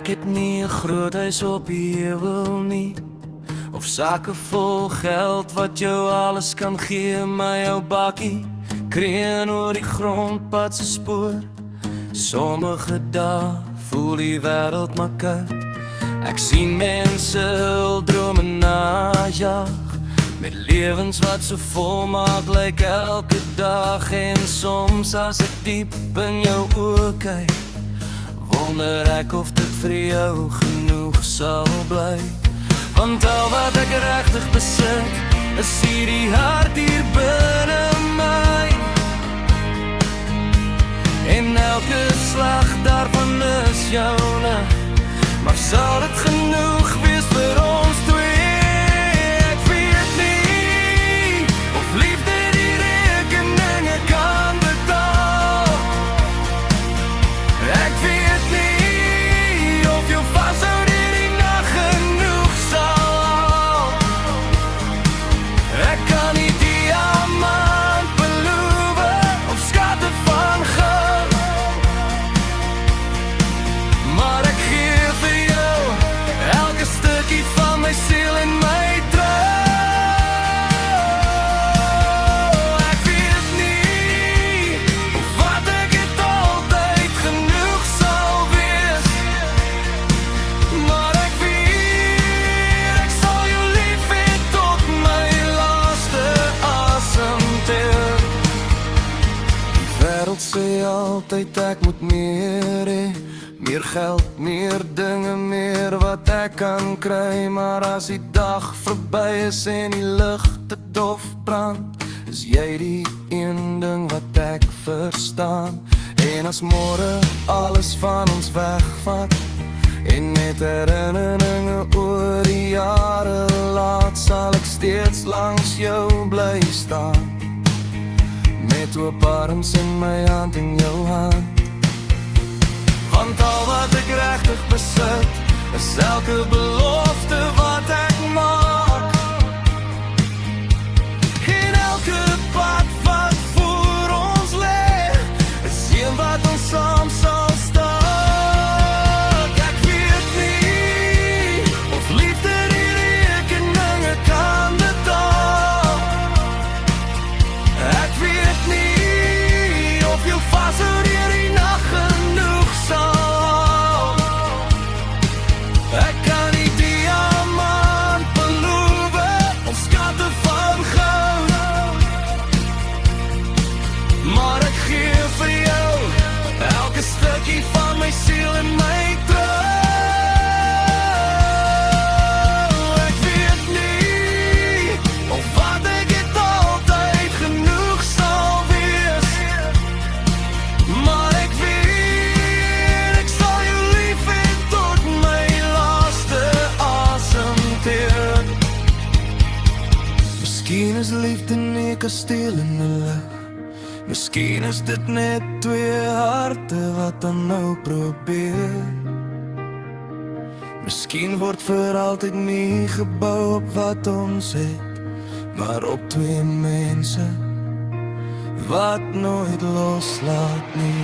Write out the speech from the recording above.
Ek het nie 'n groot huis op die heuwel nie, of sakke vol geld wat jou alles kan gee, maar jou bakkie kreun oor die grondpad se spoor. Sommige dae voel die wêreld maar koud. Ek sien mense hul drome najag, met lewens wat so vol maak lyk elke dag. En soms as ek diep in jou oë kyk, wonder ek of dit vir jou genoeg sal bly. Want al wat ek regtig besit, is hierdie hart hier binne my. En elke slag daarvan is joune, maar sal dit genoeg wees vir ons twee? Ek weet nie of liefde die rekeninge kan betaal. Ek weet nie of jou vashou die nag genoeg sal. Ek kan nie diamant beloof of skatte van goud, maar ek gee vir jou elke stukkie van my siel en my trouw. Ek weet nie of wat ek het altyd genoeg sal wees, maar ek weet ek sal jou lief hê tot my laaste asemteug. Die wêreld sê altyd ek moet meer hê, meer geld, meer dinge, meer wat ek kan kry. Maar as die dag verby is en die ligte dof brand, is jy die een ding wat ek verstaan. En as môre alles van ons wegvat en net herinneringe oor die jare laat, sal ek steeds langs jou bly staan, met oop arms in my hand in jou hand. Want al wat ek regtig besit, is elke belofte wat ek maak, en elke pad wat voor ons lê, is een wat ons saam sal staan. Ek weet nie of liefde die rekeninge kan betaal. Ek weet nie of jou vashou deur die nag genoeg sal. Ek kan nie diamant beloof of skatte van goud, maar ek gee vir jou elke stukkie van my siel en my trouw. Ek weet nie of wat ek het altyd genoeg sal wees, maar ek weet ek sal jou lief hê tot my laaste asemteug. Miskien is liefde nie 'n kasteel in 'n lug, miskien is dit net twee harte wat dan nou probeer. Miskien word vir altyd nie gebou op wat ons het, maar op twee mense wat nooit loslaat nie.